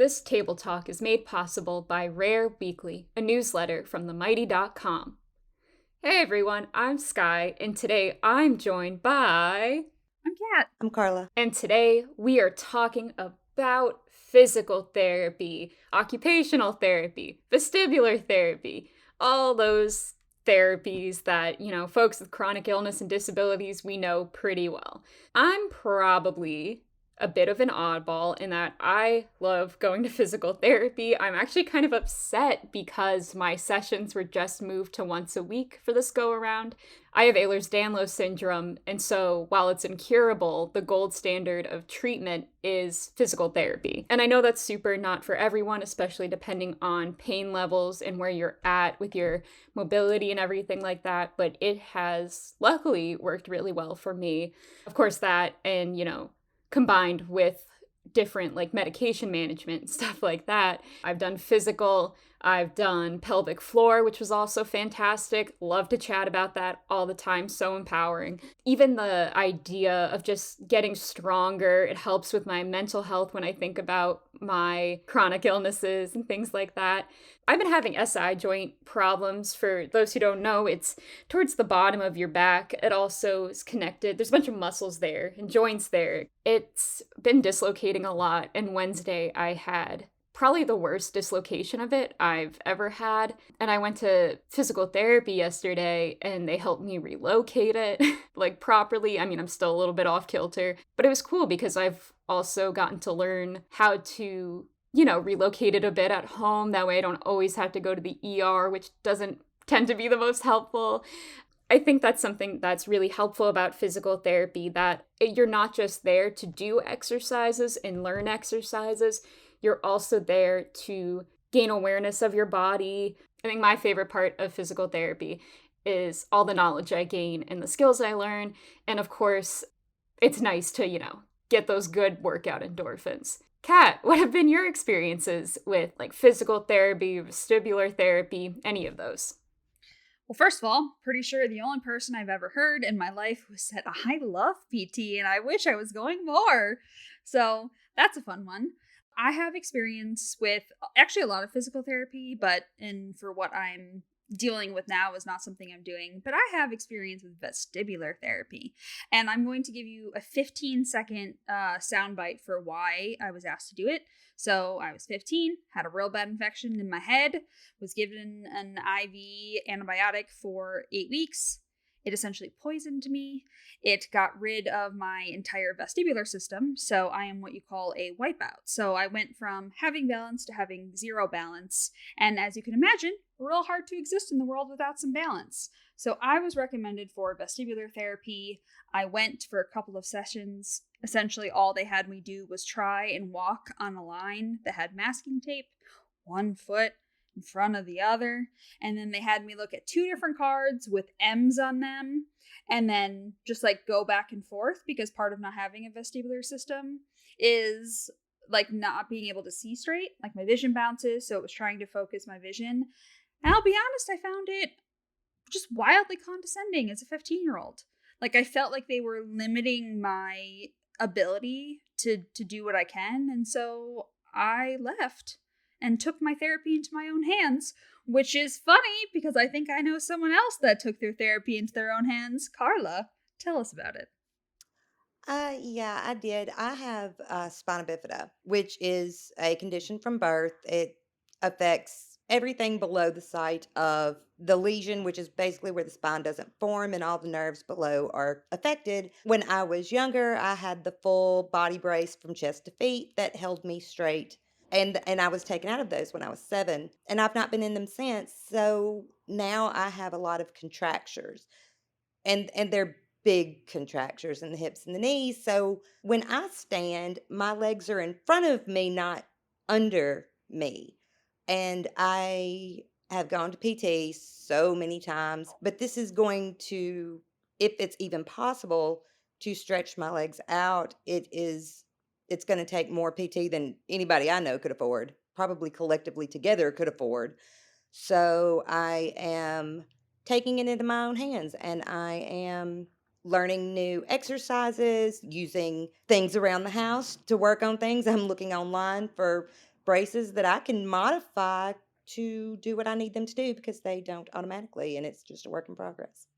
This table talk is made possible by Rare Weekly, a newsletter from themighty.com. Hey everyone, I'm Skye, and today I'm joined by... I'm Kat. I'm Carla. And today we are talking about physical therapy, occupational therapy, vestibular therapy, all those therapies that, folks with chronic illness and disabilities we know pretty well. I'm probably a bit of an oddball in that I love going to physical therapy. I'm actually kind of upset because my sessions were just moved to once a week for this go around. I have ehlers-danlos syndrome, and so while it's incurable, the gold standard of treatment is physical therapy. And I know that's super not for everyone, especially depending on pain levels and where you're at with your mobility and everything like that, but it has luckily worked really well for me. Of course, that and, combined with different like medication management and stuff like that. I've done physical, I've done pelvic floor, which was also fantastic. Love to chat about that all the time, so empowering. Even the idea of just getting stronger, it helps with my mental health when I think about my chronic illnesses and things like that. I've been having SI joint problems. For those who don't know, it's towards the bottom of your back. It also is connected. There's a bunch of muscles there and joints there. It's been dislocating a lot, and Wednesday I had probably the worst dislocation of it I've ever had. And I went to physical therapy yesterday and they helped me relocate it like properly. I mean, I'm still a little bit off kilter, but it was cool because I've also gotten to learn how to, relocate it a bit at home. That way I don't always have to go to the ER, which doesn't tend to be the most helpful. I think that's something that's really helpful about physical therapy, that you're not just there to do exercises and learn exercises. You're also there to gain awareness of your body. I think my favorite part of physical therapy is all the knowledge I gain and the skills I learn. And of course, it's nice to, get those good workout endorphins. Kat, what have been your experiences with like physical therapy, vestibular therapy, any of those? Well, first of all, pretty sure the only person I've ever heard in my life who said, I love PT and I wish I was going more. So that's a fun one. I have experience with actually a lot of physical therapy, but for what I'm dealing with now is not something I'm doing. But I have experience with vestibular therapy. And I'm going to give you a 15-second soundbite for why I was asked to do it. So I was 15, had a real bad infection in my head, was given an IV antibiotic for 8 weeks. It essentially poisoned me. It got rid of my entire vestibular system, so I am what you call a wipeout. So I went from having balance to having zero balance, and as you can imagine, real hard to exist in the world without some balance. So I was recommended for vestibular therapy. I went for a couple of sessions. Essentially, all they had me do was try and walk on a line that had masking tape, one foot in front of the other, and then they had me look at 2 different cards with M's on them, and then just like go back and forth, because part of not having a vestibular system is like not being able to see straight, like my vision bounces, so it was trying to focus my vision. And I'll be honest, I found it just wildly condescending as a 15-year-old. Like I felt like they were limiting my ability to do what I can, and so I left and took my therapy into my own hands, which is funny because I think I know someone else that took their therapy into their own hands. Carla, tell us about it. Yeah, I did. I have spina bifida, which is a condition from birth. It affects everything below the site of the lesion, which is basically where the spine doesn't form and all the nerves below are affected. When I was younger, I had the full body brace from chest to feet that held me straight. And I was taken out of those when I was 7, and I've not been in them since. So now I have a lot of contractures, and they're big contractures in the hips and the knees. So when I stand, my legs are in front of me, not under me. And I have gone to PT so many times, but this is going to, if it's even possible to stretch my legs out, it's going to take more PT than anybody I know could afford, probably collectively together could afford. So I am taking it into my own hands, and I am learning new exercises, using things around the house to work on things. I'm looking online for braces that I can modify to do what I need them to do because they don't automatically, and it's just a work in progress.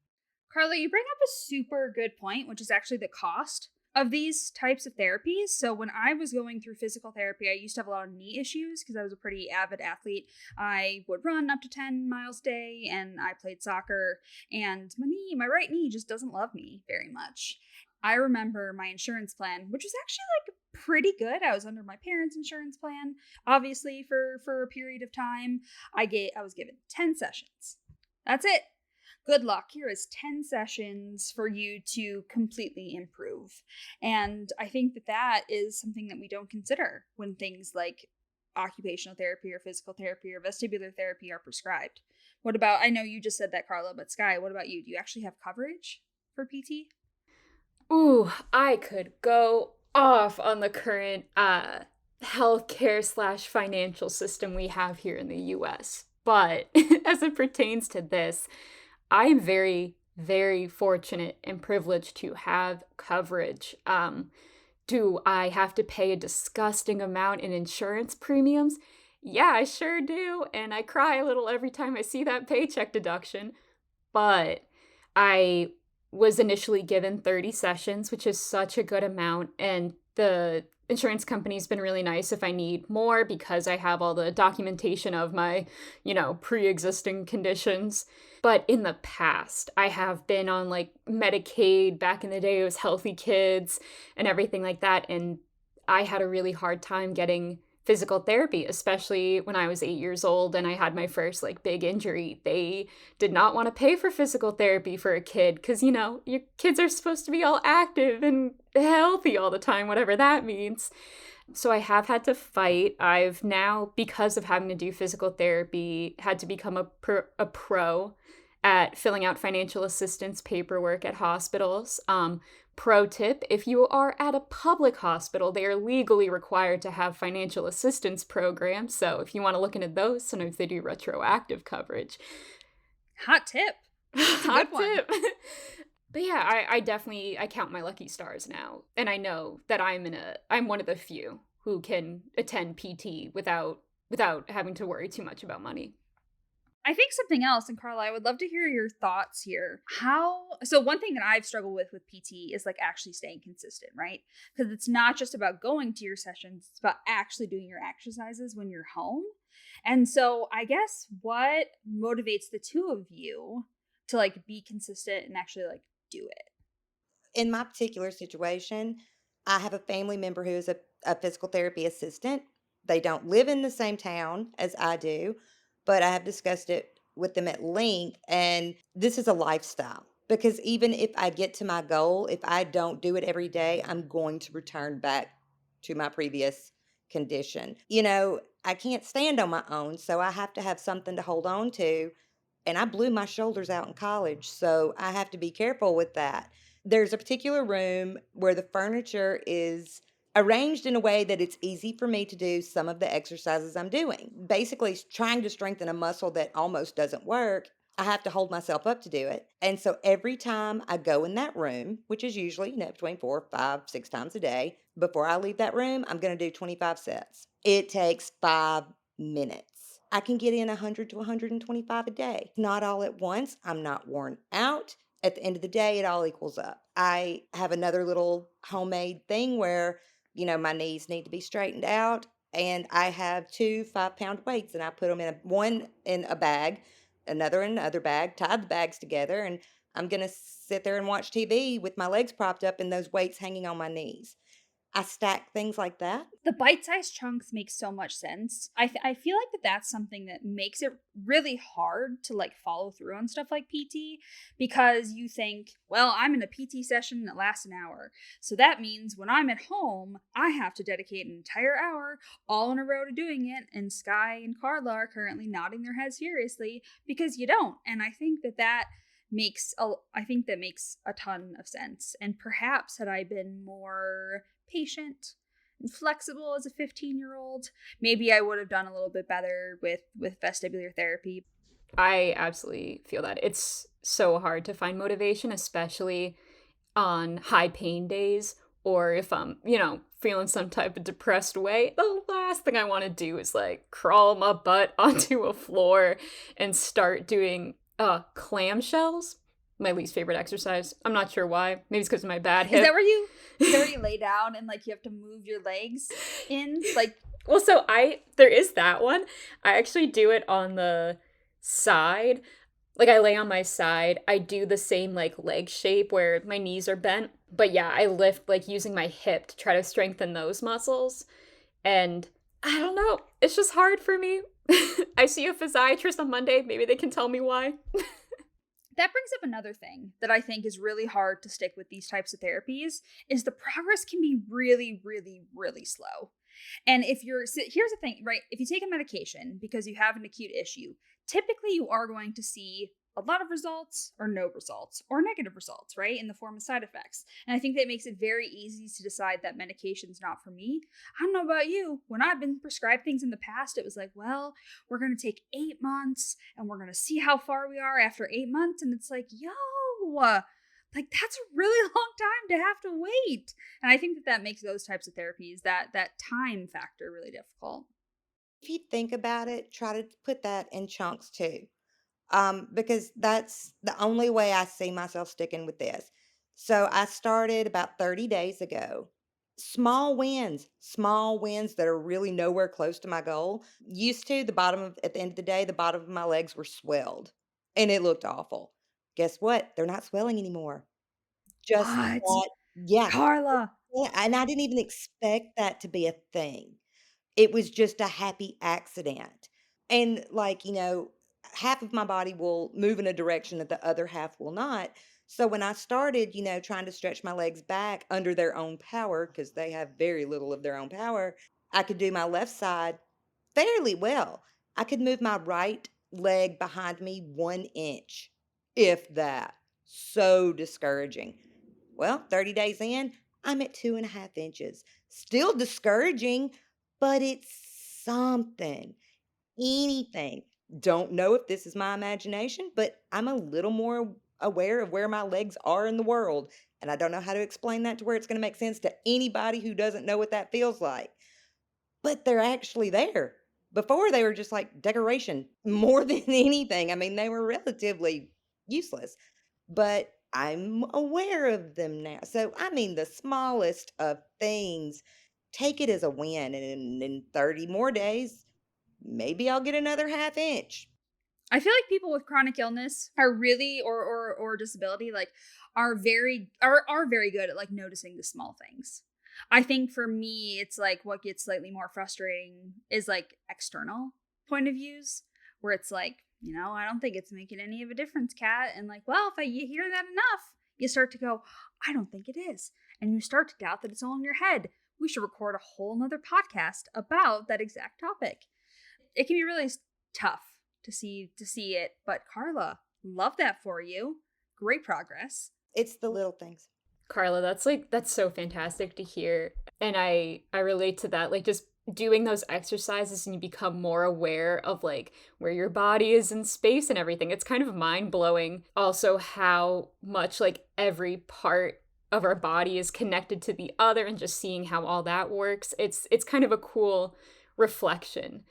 Carla, you bring up a super good point, which is actually the cost of these types of therapies. So, when I was going through physical therapy, I used to have a lot of knee issues because I was a pretty avid athlete. I would run up to 10 miles a day and I played soccer, and my right knee just doesn't love me very much. I remember my insurance plan, which was actually like pretty good. I was under my parents' insurance plan, obviously for a period of time. I was given 10 sessions. That's it. Good luck. Here is 10 sessions for you to completely improve. And I think that that is something that we don't consider when things like occupational therapy or physical therapy or vestibular therapy are prescribed. What about, I know you just said that, Carla, but Skye, what about you? Do you actually have coverage for PT? Ooh, I could go off on the current healthcare slash financial system we have here in the US. But as it pertains to this, I'm very, very fortunate and privileged to have coverage. Do I have to pay a disgusting amount in insurance premiums? Yeah, I sure do. And I cry a little every time I see that paycheck deduction. But I was initially given 30 sessions, which is such a good amount. And the insurance company's been really nice if I need more because I have all the documentation of my, pre-existing conditions. But in the past, I have been on like Medicaid. Back in the day, it was Healthy Kids and everything like that. And I had a really hard time getting physical therapy, especially when I was 8 years old and I had my first like big injury. They did not want to pay for physical therapy for a kid because, your kids are supposed to be all active and healthy all the time, whatever that means. So I have had to fight. I've now, because of having to do physical therapy, had to become a pro at filling out financial assistance paperwork at hospitals. Pro tip, if you are at a public hospital, they are legally required to have financial assistance programs. So if you want to look into those, sometimes they do retroactive coverage. Hot tip. That's a Hot good one. tip. But yeah, I definitely I count my lucky stars now. And I know that I'm one of the few who can attend PT without having to worry too much about money. I think something else, and Carla, I would love to hear your thoughts here. One thing that I've struggled with PT is like actually staying consistent, right? Because it's not just about going to your sessions, it's about actually doing your exercises when you're home. And so I guess what motivates the two of you to like be consistent and actually like do it? In my particular situation, I have a family member who is a physical therapy assistant. They don't live in the same town as I do, but I have discussed it with them at length. And this is a lifestyle because even if I get to my goal, if I don't do it every day, I'm going to return back to my previous condition. I can't stand on my own, so I have to have something to hold on to. And I blew my shoulders out in college, so I have to be careful with that. There's a particular room where the furniture is arranged in a way that it's easy for me to do some of the exercises I'm doing. Basically, trying to strengthen a muscle that almost doesn't work, I have to hold myself up to do it. And so every time I go in that room, which is usually, between 4, 5, 6 times a day, before I leave that room, I'm going to do 25 sets. It takes 5 minutes. I can get in 100 to 125 a day. Not all at once. I'm not worn out. At the end of the day, it all equals up. I have another little homemade thing where, my knees need to be straightened out. And I have 2 5-pound weights and I put them one in a bag, another in another bag, tied the bags together. And I'm going to sit there and watch TV with my legs propped up and those weights hanging on my knees. I stack things like that. The bite-sized chunks make so much sense. I feel like that's something that makes it really hard to like follow through on stuff like PT because you think, well, I'm in a PT session that lasts an hour. So that means when I'm at home, I have to dedicate an entire hour all in a row to doing it. And Skye and Carla are currently nodding their heads furiously because you don't. And I think that makes a ton of sense. And perhaps had I been more patient and flexible as a 15-year-old, maybe I would have done a little bit better with vestibular therapy. I absolutely feel that. It's so hard to find motivation, especially on high pain days or if I'm, feeling some type of depressed way, the last thing I want to do is like crawl my butt onto a floor and start doing clamshells. My least favorite exercise. I'm not sure why. Maybe it's because of my bad hip. Is that where you lay down and like you have to move your legs in? Like, well, so there is that one. I actually do it on the side. Like I lay on my side. I do the same like leg shape where my knees are bent. But yeah, I lift like using my hip to try to strengthen those muscles. And I don't know. It's just hard for me. I see a physiatrist on Monday. Maybe they can tell me why. that brings up another thing that I think is really hard to stick with these types of therapies is the progress can be really, really, really slow. And here's the thing, right? If you take a medication because you have an acute issue, typically you are going to see a lot of results or no results or negative results, right? In the form of side effects. And I think that makes it very easy to decide that medication's not for me. I don't know about you. When I've been prescribed things in the past, it was like, well, we're going to take 8 months and we're going to see how far we are after 8 months. And it's like, like that's a really long time to have to wait. And I think that makes those types of therapies, that time factor, really difficult. If you think about it, try to put that in chunks too. Because that's the only way I see myself sticking with this. So I started about 30 days ago. Small wins that are really nowhere close to my goal. Used to at the end of the day, the bottom of my legs were swelled and it looked awful. Guess what? They're not swelling anymore. Just What? that, yeah. Carla. Yeah, and I didn't even expect that to be a thing. It was just a happy accident. And like, half of my body will move in a direction that the other half will not. So when I started, trying to stretch my legs back under their own power, because they have very little of their own power, I could do my left side fairly well. I could move my right leg behind me 1 inch, if that. So discouraging. Well, 30 days in, I'm at 2.5 inches. Still discouraging, but it's something. Anything. Don't know if this is my imagination, but I'm a little more aware of where my legs are in the world. And I don't know how to explain that to where it's going to make sense to anybody who doesn't know what that feels like. But they're actually there. Before, they were just like decoration more than anything. I mean, they were relatively useless, but I'm aware of them now. So, I mean, the smallest of things, take it as a win. And in 30 more days, maybe I'll get another half inch. I feel like people with chronic illness are really or disability like are very good at like noticing the small things. I think for me it's like what gets slightly more frustrating is like external point of views where it's like, I don't think it's making any of a difference, Kat. And like, well, if you hear that enough, you start to go, I don't think it is. And you start to doubt that it's all in your head. We should record a whole nother podcast about that exact topic. It can be really tough to see it, but Carla, love that for you. Great progress. It's the little things. Carla, that's so fantastic to hear. And I relate to that. Like just doing those exercises and you become more aware of like where your body is in space and everything. It's kind of mind-blowing also how much like every part of our body is connected to the other and just seeing how all that works. It's kind of a cool reflection.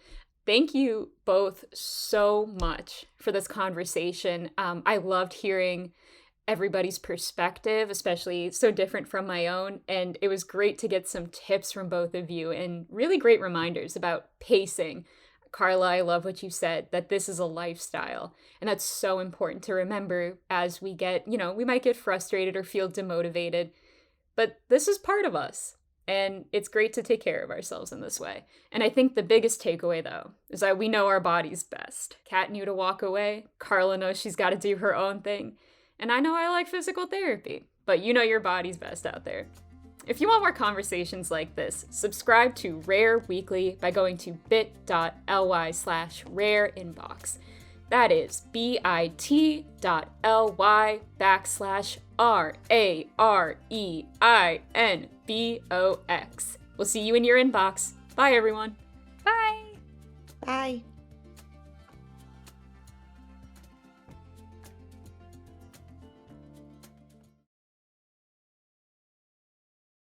Thank you both so much for this conversation. I loved hearing everybody's perspective, especially so different from my own. And it was great to get some tips from both of you and really great reminders about pacing. Carla, I love what you said, that this is a lifestyle. And that's so important to remember as we get, we might get frustrated or feel demotivated, but this is part of us. And it's great to take care of ourselves in this way. And I think the biggest takeaway, though, is that we know our bodies best. Kat knew to walk away. Carla knows she's got to do her own thing. And I know I like physical therapy. But you know your body's best out there. If you want more conversations like this, subscribe to Rare Weekly by going to bit.ly/rareinbox. That is bit.ly/RAREINBOX. We'll see you in your inbox. Bye, everyone. Bye. Bye.